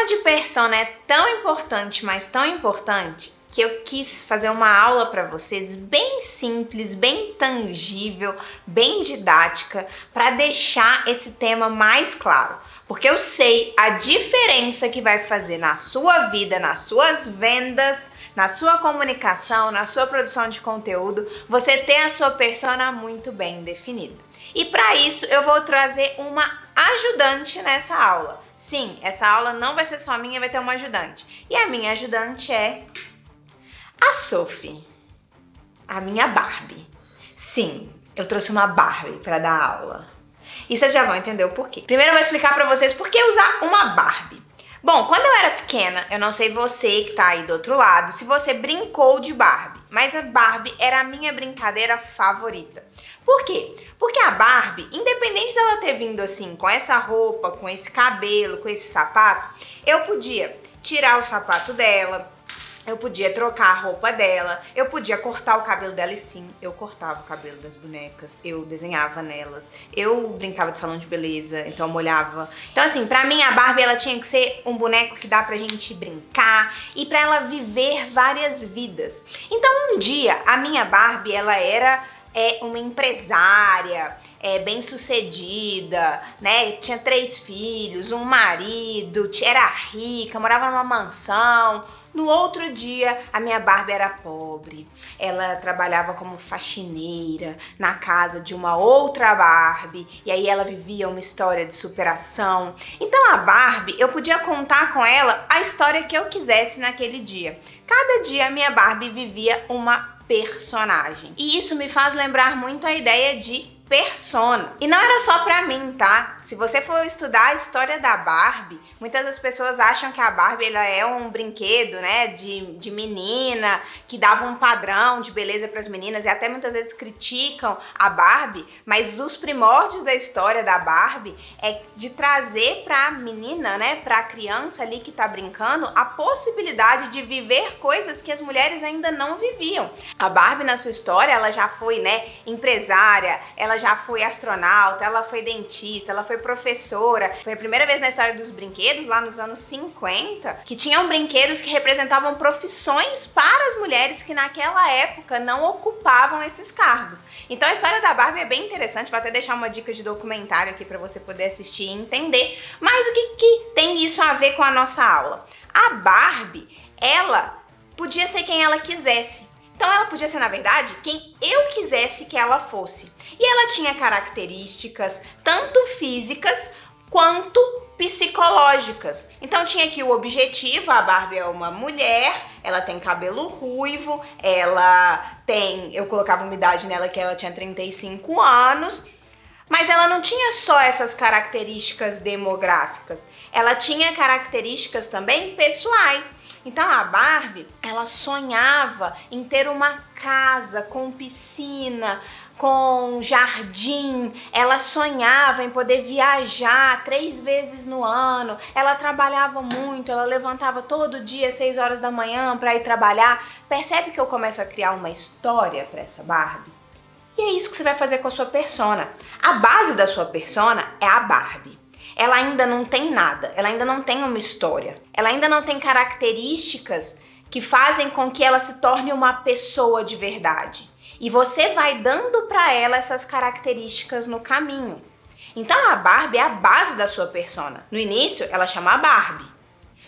tema de persona é tão importante, mas tão importante, que eu quis fazer uma aula para vocês bem simples, bem tangível, bem didática, para deixar esse tema mais claro. Porque eu sei a diferença que vai fazer na sua vida, nas suas vendas, na sua comunicação, na sua produção de conteúdo, você ter a sua persona muito bem definida. E para isso eu vou trazer uma ajudante nessa aula. Sim, essa aula não vai ser só minha, vai ter uma ajudante. E a minha ajudante é a Sophie, a minha Barbie. Sim, eu trouxe uma Barbie para dar aula. E vocês já vão entender o porquê. Primeiro eu vou explicar para vocês por que usar uma Barbie. Bom, quando eu era pequena, eu não sei você que tá aí do outro lado, se você brincou de Barbie, mas a Barbie era a minha brincadeira favorita. Por quê? Porque a Barbie, independente dela ter vindo assim, com essa roupa, com esse cabelo, com esse sapato, eu podia tirar o sapato dela, eu podia trocar a roupa dela, eu podia cortar o cabelo dela e sim, eu cortava o cabelo das bonecas, eu desenhava nelas, eu brincava de salão de beleza, então eu molhava. Então assim, pra mim a Barbie ela tinha que ser um boneco que dá pra gente brincar e pra ela viver várias vidas. Então um dia a minha Barbie ela era uma empresária, bem-sucedida, né? Tinha 3 filhos, um marido, era rica, morava numa mansão. No outro dia, a minha Barbie era pobre. Ela trabalhava como faxineira na casa de uma outra Barbie. E aí ela vivia uma história de superação. Então a Barbie, eu podia contar com ela a história que eu quisesse naquele dia. Cada dia a minha Barbie vivia uma personagem. E isso me faz lembrar muito a ideia de persona. E não era só pra mim, tá? Se você for estudar a história da Barbie, muitas das pessoas acham que a Barbie ela é um brinquedo, né, de menina, que dava um padrão de beleza pras meninas e até muitas vezes criticam a Barbie, mas os primórdios da história da Barbie é de trazer pra menina, né, pra criança ali que tá brincando, a possibilidade de viver coisas que as mulheres ainda não viviam. A Barbie na sua história, ela já foi, né, empresária, ela já foi astronauta, ela foi dentista, ela foi professora. Foi a primeira vez na história dos brinquedos, lá nos anos 50, que tinham brinquedos que representavam profissões para as mulheres que naquela época não ocupavam esses cargos. Então a história da Barbie é bem interessante, vou até deixar uma dica de documentário aqui para você poder assistir e entender. Mas o que tem isso a ver com a nossa aula? A Barbie, ela podia ser quem ela quisesse. Então ela podia ser, na verdade, quem eu quisesse que ela fosse. E ela tinha características tanto físicas quanto psicológicas. Então tinha aqui o objetivo, a Barbie é uma mulher, ela tem cabelo ruivo, eu colocava uma idade nela que ela tinha 35 anos, mas ela não tinha só essas características demográficas, ela tinha características também pessoais. Então a Barbie, ela sonhava em ter uma casa com piscina, com jardim, ela sonhava em poder viajar 3 vezes no ano, ela trabalhava muito, ela levantava todo dia às 6 horas da manhã para ir trabalhar. Percebe que eu começo a criar uma história para essa Barbie? E é isso que você vai fazer com a sua persona. A base da sua persona é a Barbie. Ela ainda não tem nada, ela ainda não tem uma história, ela ainda não tem características que fazem com que ela se torne uma pessoa de verdade. E você vai dando para ela essas características no caminho. Então a Barbie é a base da sua persona. No início, ela chama a Barbie.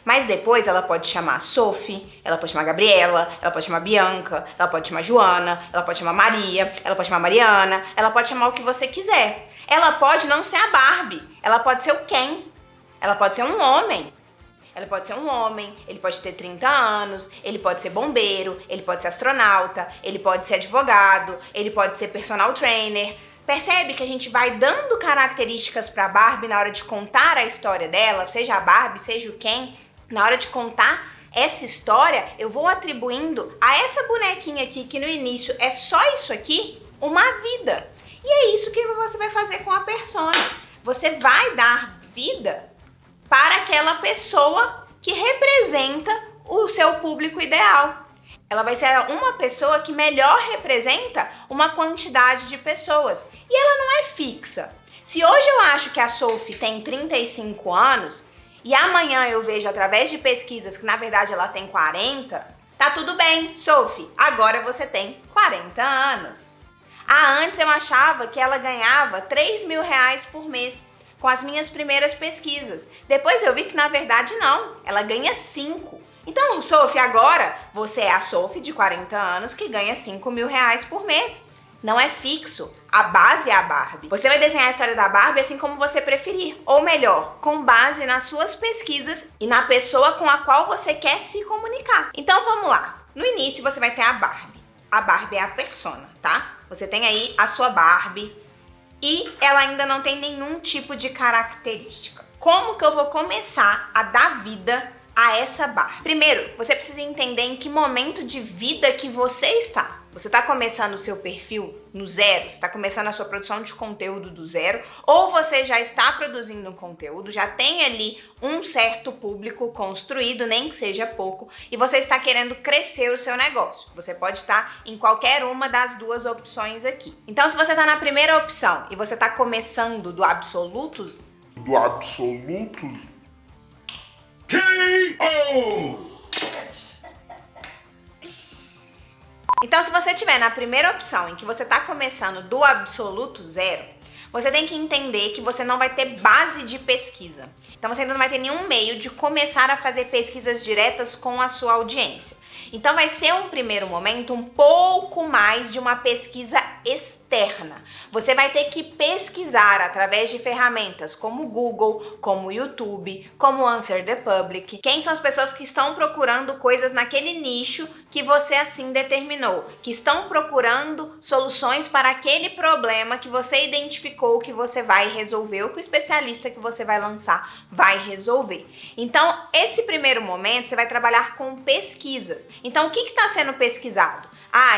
Mas depois ela pode chamar Sophie, ela pode chamar Gabriela, ela pode chamar Bianca, ela pode chamar Joana, ela pode chamar Maria, ela pode chamar Mariana, ela pode chamar o que você quiser. Ela pode não ser a Barbie, ela pode ser o Ken, ela pode ser um homem. Ela pode ser um homem, ele pode ter 30 anos, ele pode ser bombeiro, ele pode ser astronauta, ele pode ser advogado, ele pode ser personal trainer. Percebe que a gente vai dando características para a Barbie na hora de contar a história dela, seja a Barbie, seja o Ken. Na hora de contar essa história, eu vou atribuindo a essa bonequinha aqui, que no início é só isso aqui, uma vida. E é isso que você vai fazer com a persona. Você vai dar vida para aquela pessoa que representa o seu público ideal. Ela vai ser uma pessoa que melhor representa uma quantidade de pessoas. E ela não é fixa. Se hoje eu acho que a Sophie tem 35 anos, e amanhã eu vejo através de pesquisas que na verdade ela tem 40, tá tudo bem, Sophie, agora você tem 40 anos. Antes eu achava que ela ganhava R$3.000 por mês com as minhas primeiras pesquisas. Depois eu vi que na verdade não, ela ganha 5. Então, Sophie, agora você é a Sophie de 40 anos que ganha R$5.000 por mês. Não é fixo, a base é a Barbie. Você vai desenhar a história da Barbie assim como você preferir, ou melhor, com base nas suas pesquisas e na pessoa com a qual você quer se comunicar. Então vamos lá, no início você vai ter a Barbie. A Barbie é a persona, tá? Você tem aí a sua Barbie e ela ainda não tem nenhum tipo de característica. Como que eu vou começar a dar vida a essa Barbie? Primeiro, você precisa entender em que momento de vida que você está. Você está começando o seu perfil no zero? Você está começando a sua produção de conteúdo do zero? Ou você já está produzindo um conteúdo, já tem ali um certo público construído, nem que seja pouco, e você está querendo crescer o seu negócio? Você pode estar em qualquer uma das duas opções aqui. Então, se você está na primeira opção e você está começando do absoluto... KO! Então, se você estiver na primeira opção, em que você está começando do absoluto zero, você tem que entender que você não vai ter base de pesquisa. Então, você ainda não vai ter nenhum meio de começar a fazer pesquisas diretas com a sua audiência. Então, vai ser um primeiro momento um pouco mais de uma pesquisa externa. Você vai ter que pesquisar através de ferramentas como Google, como YouTube, como Answer the Public. Quem são as pessoas que estão procurando coisas naquele nicho que você assim determinou, que estão procurando soluções para aquele problema que você identificou que você vai resolver, ou que o especialista que você vai lançar vai resolver. Então, esse primeiro momento você vai trabalhar com pesquisas. Então, o que está sendo pesquisado?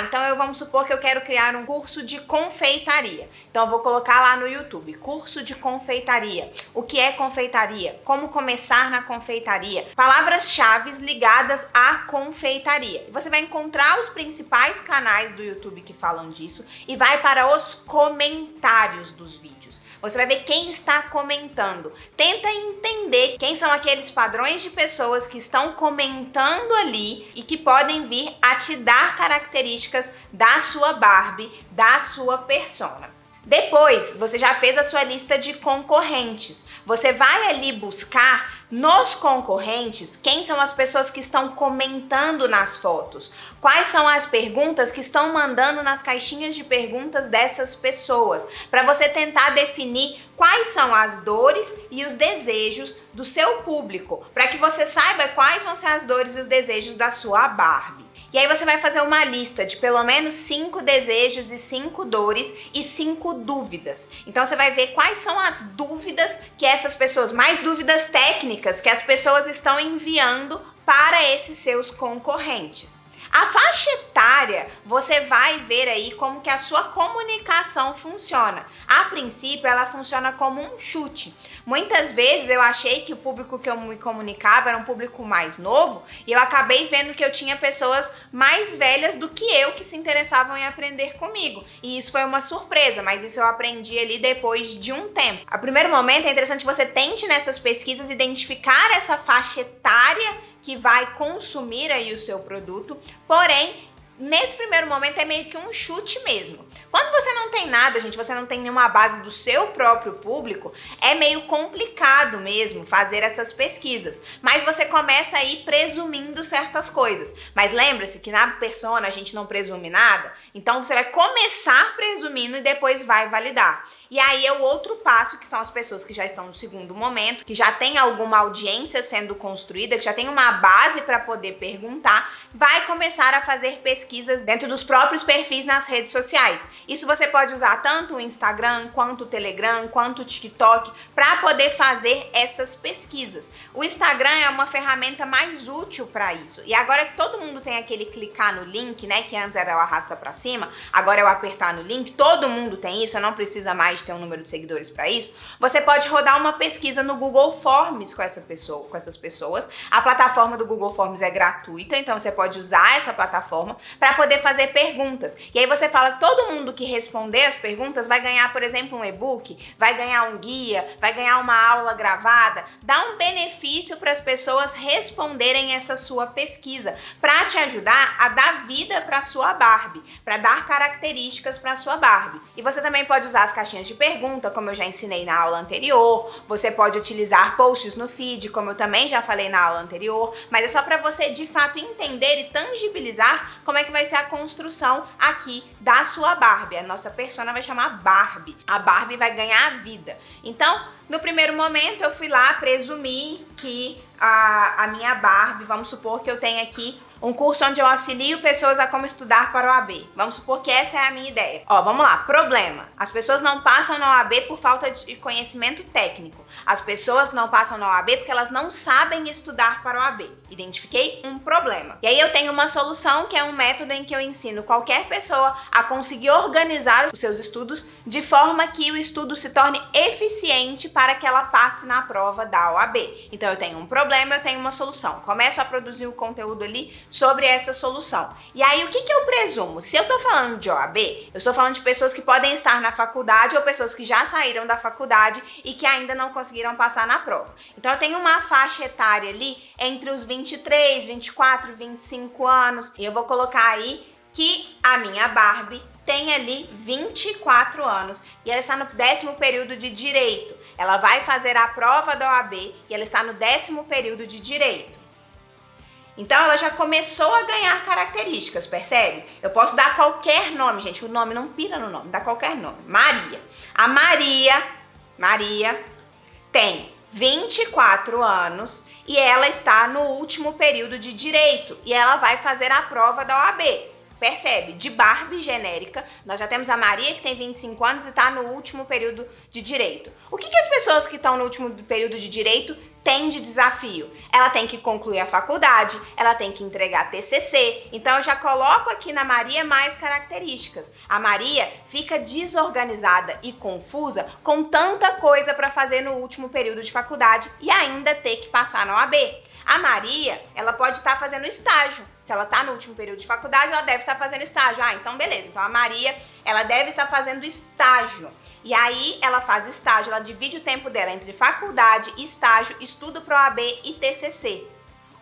Então vamos supor que eu quero criar um curso de confeitaria. Então eu vou colocar lá no YouTube, curso de confeitaria. O que é confeitaria? Como começar na confeitaria? Palavras-chave ligadas à confeitaria. E você vai encontrar os principais canais do YouTube que falam disso e vai para os comentários dos vídeos. Você vai ver quem está comentando. Tenta entender quem são aqueles padrões de pessoas que estão comentando ali e que podem vir a te dar características da sua Barbie, da sua persona. Depois, você já fez a sua lista de concorrentes. Você vai ali buscar nos concorrentes quem são as pessoas que estão comentando nas fotos. Quais são as perguntas que estão mandando nas caixinhas de perguntas dessas pessoas. Para você tentar definir quais são as dores e os desejos do seu público. Para que você saiba quais vão ser as dores e os desejos da sua Barbie. E aí você vai fazer uma lista de pelo menos 5 desejos e 5 dores e 5 dúvidas. Então você vai ver quais são as dúvidas que essas pessoas, mais dúvidas técnicas que as pessoas estão enviando para esses seus concorrentes. A faixa etária, você vai ver aí como que a sua comunicação funciona. A princípio, ela funciona como um chute. Muitas vezes eu achei que o público que eu me comunicava era um público mais novo e eu acabei vendo que eu tinha pessoas mais velhas do que eu que se interessavam em aprender comigo. E isso foi uma surpresa, mas isso eu aprendi ali depois de um tempo. A primeiro momento é interessante que você tente nessas pesquisas identificar essa faixa etária que vai consumir aí o seu produto, porém, nesse primeiro momento é meio que um chute mesmo. Quando você não tem nada, gente, você não tem nenhuma base do seu próprio público, é meio complicado mesmo fazer essas pesquisas. Mas você começa aí presumindo certas coisas. Mas lembre-se que na persona a gente não presume nada, então você vai começar presumindo e depois vai validar. E aí é o outro passo, que são as pessoas que já estão no segundo momento, que já tem alguma audiência sendo construída, que já tem uma base para poder perguntar, vai começar a fazer pesquisas dentro dos próprios perfis nas redes sociais. Isso você pode usar tanto o Instagram, quanto o Telegram, quanto o TikTok, para poder fazer essas pesquisas. O Instagram é uma ferramenta mais útil para isso. E agora que todo mundo tem aquele clicar no link, né, que antes era o arrasta para cima, agora é o apertar no link, todo mundo tem isso, não precisa mais ter um número de seguidores para isso. Você pode rodar uma pesquisa no Google Forms com essas pessoas. A plataforma do Google Forms é gratuita, então você pode usar essa plataforma para poder fazer perguntas. E aí você fala que todo mundo que responder as perguntas vai ganhar, por exemplo, um e-book, vai ganhar um guia, vai ganhar uma aula gravada. Dá um benefício para as pessoas responderem essa sua pesquisa, para te ajudar a dar vida para sua Barbie, para dar características para sua Barbie. E você também pode usar as caixinhas de pergunta, como eu já ensinei na aula anterior. Você pode utilizar posts no feed, como eu também já falei na aula anterior, mas é só para você de fato entender e tangibilizar como é que vai ser a construção aqui da sua Barbie. A nossa persona vai chamar Barbie. A Barbie vai ganhar vida. Então, no primeiro momento, eu fui lá presumir que a minha Barbie, vamos supor que eu tenho aqui um curso onde eu auxilio pessoas a como estudar para o OAB. Vamos supor que essa é a minha ideia. Ó, vamos lá. Problema. As pessoas não passam na OAB por falta de conhecimento técnico. As pessoas não passam na OAB porque elas não sabem estudar para o OAB. Identifiquei um problema. E aí eu tenho uma solução, que é um método em que eu ensino qualquer pessoa a conseguir organizar os seus estudos de forma que o estudo se torne eficiente para que ela passe na prova da OAB. Então eu tenho um problema, eu tenho uma solução. Começo a produzir o conteúdo ali sobre essa solução. E aí o que eu presumo? Se eu tô falando de OAB, eu estou falando de pessoas que podem estar na faculdade ou pessoas que já saíram da faculdade e que ainda não conseguiram passar na prova. Então eu tenho uma faixa etária ali entre os 23, 24, 25 anos, e eu vou colocar aí que a minha Barbie tem ali 24 anos e ela está no 10º período de Direito. Ela vai fazer a prova da OAB e ela está no 10º período de Direito. Então ela já começou a ganhar características, percebe? Eu posso dar qualquer nome, gente, o nome não pira no nome, dá qualquer nome. Maria. A Maria tem 24 anos e ela está no último período de Direito e ela vai fazer a prova da OAB. Percebe? De Barbie genérica, nós já temos a Maria que tem 25 anos e está no último período de Direito. O que as pessoas que estão no último período de Direito têm de desafio? Ela tem que concluir a faculdade, ela tem que entregar TCC, então eu já coloco aqui na Maria mais características. A Maria fica desorganizada e confusa com tanta coisa para fazer no último período de faculdade e ainda ter que passar na OAB. A Maria, ela pode estar fazendo estágio. Se ela está no último período de faculdade, ela deve estar fazendo estágio. Ah, então beleza. Então a Maria, ela deve estar fazendo estágio. E aí ela faz estágio, ela divide o tempo dela entre faculdade, estágio, estudo pro OAB e TCC.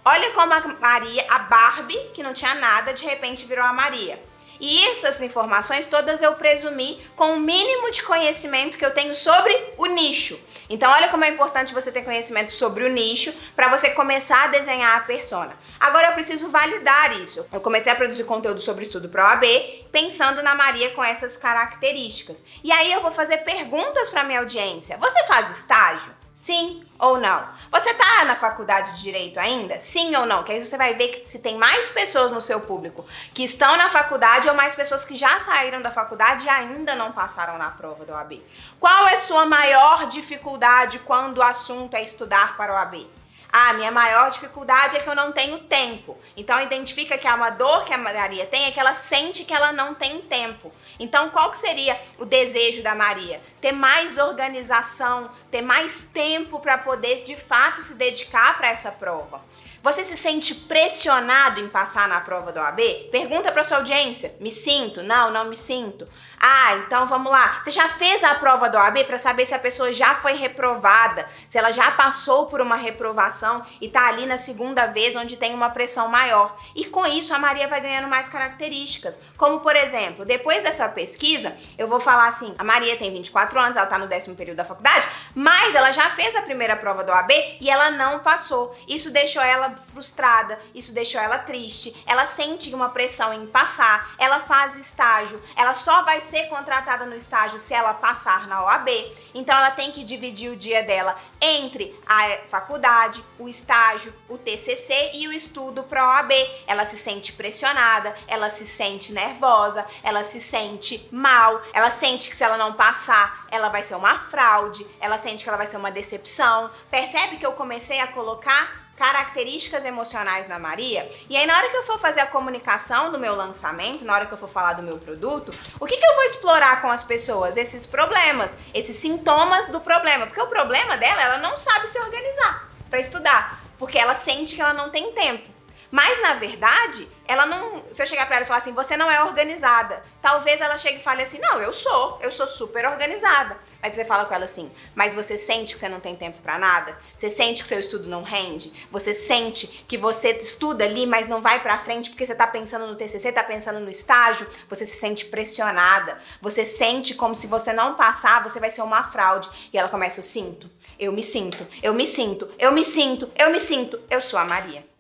Olha como a Maria, a Barbie, que não tinha nada, de repente virou a Maria. E essas informações todas eu presumi com o mínimo de conhecimento que eu tenho sobre o nicho. Então olha como é importante você ter conhecimento sobre o nicho para você começar a desenhar a persona. Agora eu preciso validar isso. Eu comecei a produzir conteúdo sobre estudo para OAB, pensando na Maria com essas características. E aí eu vou fazer perguntas para minha audiência. Você faz estágio? Sim ou não? Você tá na faculdade de Direito ainda? Sim ou não? Que aí você vai ver que se tem mais pessoas no seu público que estão na faculdade ou mais pessoas que já saíram da faculdade e ainda não passaram na prova da OAB. Qual é a sua maior dificuldade quando o assunto é estudar para a OAB? Ah, minha maior dificuldade é que eu não tenho tempo. Então identifica que uma dor que a Maria tem é que ela sente que ela não tem tempo. Então qual que seria o desejo da Maria? Ter mais organização, ter mais tempo para poder de fato se dedicar para essa prova. Você se sente pressionado em passar na prova da OAB? Pergunta para sua audiência. Me sinto? Não, não me sinto. Ah, então vamos lá. Você já fez a prova da OAB para saber se a pessoa já foi reprovada, se ela já passou por uma reprovação e tá ali na segunda vez onde tem uma pressão maior. E com isso a Maria vai ganhando mais características. Como por exemplo, depois dessa pesquisa, eu vou falar assim, a Maria tem 24 anos, ela tá no 10º período da faculdade, mas ela já fez a primeira prova da OAB e ela não passou. Isso deixou ela frustrada, isso deixou ela triste, ela sente uma pressão em passar, ela faz estágio, ela só vai ser contratada no estágio se ela passar na OAB, então ela tem que dividir o dia dela entre a faculdade, o estágio, o TCC e o estudo para a OAB. Ela se sente pressionada, ela se sente nervosa, ela se sente mal, ela sente que se ela não passar, ela vai ser uma fraude, ela sente que ela vai ser uma decepção. Percebe que eu comecei a colocar características emocionais na Maria? E aí na hora que eu for fazer a comunicação do meu lançamento, na hora que eu for falar do meu produto, o que eu vou explorar com as pessoas? Esses problemas, esses sintomas do problema, porque o problema dela, ela não sabe se organizar para estudar, porque ela sente que ela não tem tempo. Mas, na verdade, ela não... Se eu chegar pra ela e falar assim, você não é organizada, talvez ela chegue e fale assim, não, eu sou super organizada. Mas você fala com ela assim, mas você sente que você não tem tempo pra nada? Você sente que seu estudo não rende? Você sente que você estuda ali, mas não vai pra frente porque você tá pensando no TCC, tá pensando no estágio? Você se sente pressionada? Você sente como se você não passar, você vai ser uma fraude. E ela começa, eu me sinto, eu sou a Maria.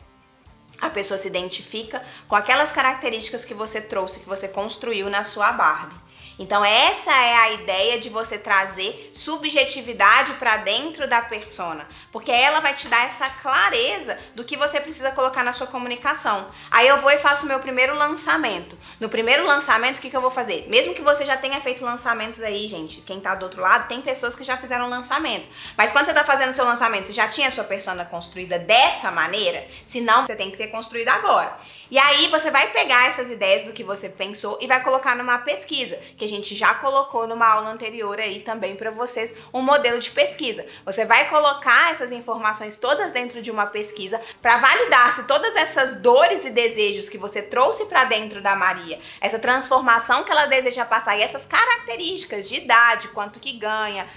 A pessoa se identifica com aquelas características que você trouxe, que você construiu na sua Barbie. Então essa é a ideia de você trazer subjetividade para dentro da persona, porque ela vai te dar essa clareza do que você precisa colocar na sua comunicação. Aí eu vou e faço o meu primeiro lançamento. No primeiro lançamento, o que eu vou fazer? Mesmo que você já tenha feito lançamentos aí, gente, quem tá do outro lado, tem pessoas que já fizeram lançamento. Mas quando você tá fazendo o seu lançamento, você já tinha a sua persona construída dessa maneira? Se não, você tem que ter construído agora. E aí você vai pegar essas ideias do que você pensou e vai colocar numa pesquisa, que a gente já colocou numa aula anterior aí também para vocês, um modelo de pesquisa. Você vai colocar essas informações todas dentro de uma pesquisa para validar se todas essas dores e desejos que você trouxe para dentro da Maria, essa transformação que ela deseja passar e essas características de idade, quanto que ganha,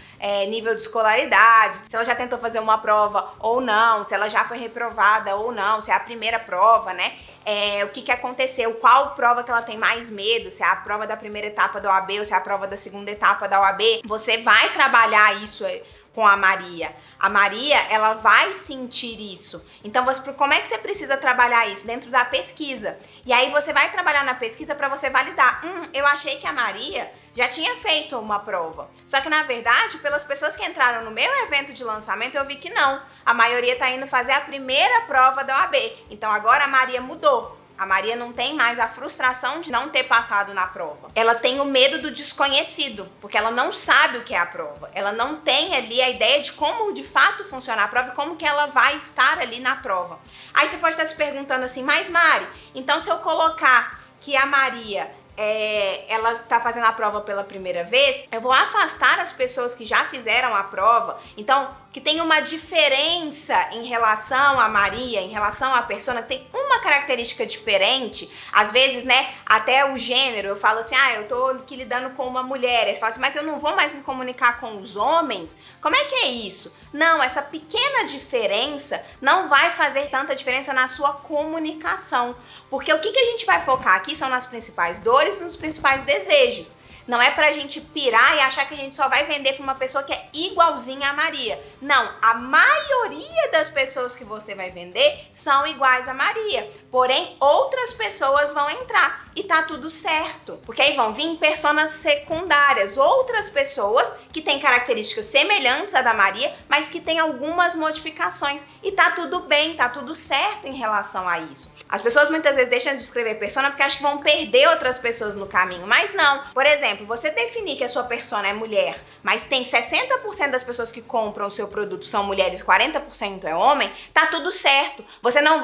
nível de escolaridade, se ela já tentou fazer uma prova ou não, se ela já foi reprovada ou não, se é a primeira prova, né? O que aconteceu, qual prova que ela tem mais medo, se é a prova da primeira etapa da OAB ou se é a prova da segunda etapa da OAB. Você vai trabalhar isso com a Maria. A Maria, ela vai sentir isso. Então, como é que você precisa trabalhar isso? Dentro da pesquisa. E aí você vai trabalhar na pesquisa para você validar. Eu achei que a Maria já tinha feito uma prova. Só que, na verdade, pelas pessoas que entraram no meu evento de lançamento, eu vi que não. A maioria tá indo fazer a primeira prova da OAB. Então, agora a Maria mudou. A Maria não tem mais a frustração de não ter passado na prova. Ela tem o medo do desconhecido, porque ela não sabe o que é a prova. Ela não tem ali a ideia de como de fato funciona a prova e como que ela vai estar ali na prova. Aí você pode estar se perguntando assim, mas Mari, então se eu colocar que a Maria ela está fazendo a prova pela primeira vez, eu vou afastar as pessoas que já fizeram a prova, então que tem uma diferença em relação a Maria, em relação à persona, tem uma característica diferente, às vezes, né, até o gênero, eu falo assim, eu tô aqui lidando com uma mulher, aí você fala assim, mas eu não vou mais me comunicar com os homens, como é que é isso? Não, essa pequena diferença não vai fazer tanta diferença na sua comunicação, porque o que a gente vai focar aqui são nas principais dores e nos principais desejos. Não é pra gente pirar e achar que a gente só vai vender pra uma pessoa que é igualzinha a Maria. Não, a maioria das pessoas que você vai vender são iguais a Maria. Porém, outras pessoas vão entrar e tá tudo certo. Porque aí vão vir personas secundárias, outras pessoas que têm características semelhantes à da Maria, mas que têm algumas modificações. E tá tudo bem, tá tudo certo em relação a isso. As pessoas muitas vezes deixam de escrever persona porque acham que vão perder outras pessoas no caminho, mas não. Por exemplo, você definir que a sua persona é mulher, mas tem 60% das pessoas que compram o seu produto são mulheres e 40% é homem, tá tudo certo.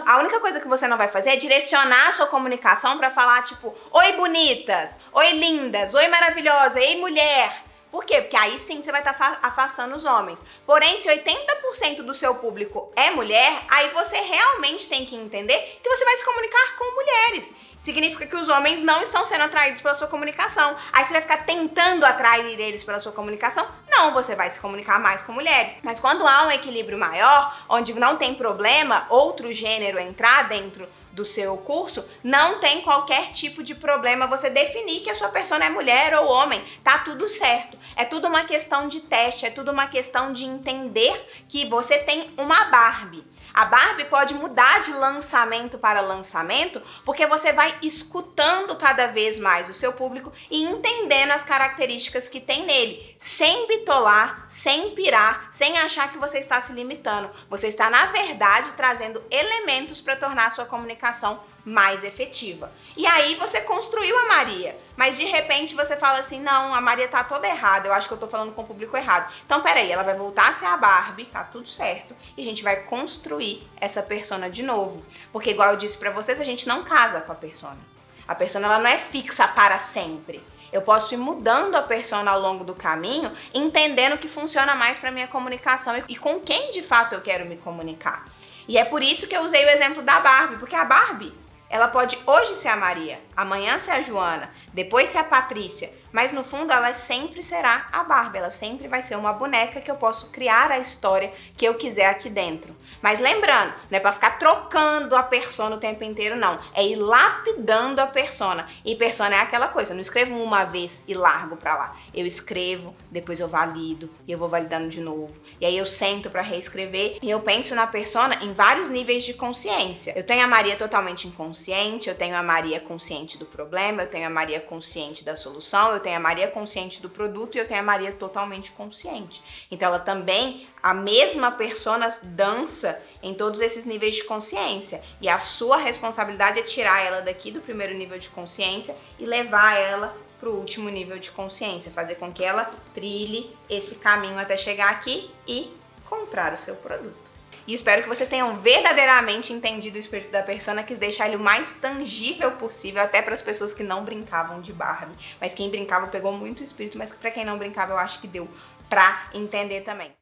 A única coisa que você não vai fazer é direcionar a sua comunicação para falar tipo, oi bonitas, oi lindas, oi maravilhosa, ei mulher. Por quê? Porque aí sim você vai estar afastando os homens. Porém, se 80% do seu público é mulher, aí você realmente tem que entender que você vai se comunicar com mulheres. Significa que os homens não estão sendo atraídos pela sua comunicação. Aí você vai ficar tentando atrair eles pela sua comunicação? Não, você vai se comunicar mais com mulheres. Mas quando há um equilíbrio maior, onde não tem problema outro gênero entrar dentro do seu curso, não tem qualquer tipo de problema você definir que a sua persona é mulher ou homem, tá tudo certo. É tudo uma questão de teste, é tudo uma questão de entender que você tem uma Barbie. A Barbie pode mudar de lançamento para lançamento porque você vai escutando cada vez mais o seu público e entendendo as características que tem nele, sem bitolar, sem pirar, sem achar que você está se limitando. Você está, na verdade, trazendo elementos para tornar a sua comunicação mais efetiva. E aí você construiu a Maria, mas de repente você fala assim, não, a Maria tá toda errada, eu acho que eu tô falando com o público errado. Então peraí, ela vai voltar a ser a Barbie, tá tudo certo, e a gente vai construir essa persona de novo. Porque igual eu disse pra vocês, a gente não casa com a persona. A persona ela não é fixa para sempre. Eu posso ir mudando a persona ao longo do caminho, entendendo o que funciona mais para minha comunicação e com quem de fato eu quero me comunicar. E é por isso que eu usei o exemplo da Barbie, porque a Barbie, ela pode hoje ser a Maria, amanhã ser a Joana, depois ser a Patrícia, mas no fundo ela sempre será a Barbie, ela sempre vai ser uma boneca que eu posso criar a história que eu quiser aqui dentro. Mas lembrando, não é pra ficar trocando a persona o tempo inteiro, não. É ir lapidando a persona. E persona é aquela coisa, eu não escrevo uma vez e largo pra lá. Eu escrevo, depois eu valido, e eu vou validando de novo. E aí eu sento pra reescrever e eu penso na persona em vários níveis de consciência. Eu tenho a Maria totalmente inconsciente, eu tenho a Maria consciente do problema, eu tenho a Maria consciente da solução, eu tenho a Maria consciente do produto e eu tenho a Maria totalmente consciente. Então ela também, a mesma persona dança em todos esses níveis de consciência. E a sua responsabilidade é tirar ela daqui do primeiro nível de consciência e levar ela para o último nível de consciência, fazer com que ela trilhe esse caminho até chegar aqui e comprar o seu produto. E espero que vocês tenham verdadeiramente entendido o espírito da persona, quis deixar ele o mais tangível possível, até para as pessoas que não brincavam de Barbie. Mas quem brincava pegou muito o espírito, mas para quem não brincava eu acho que deu para entender também.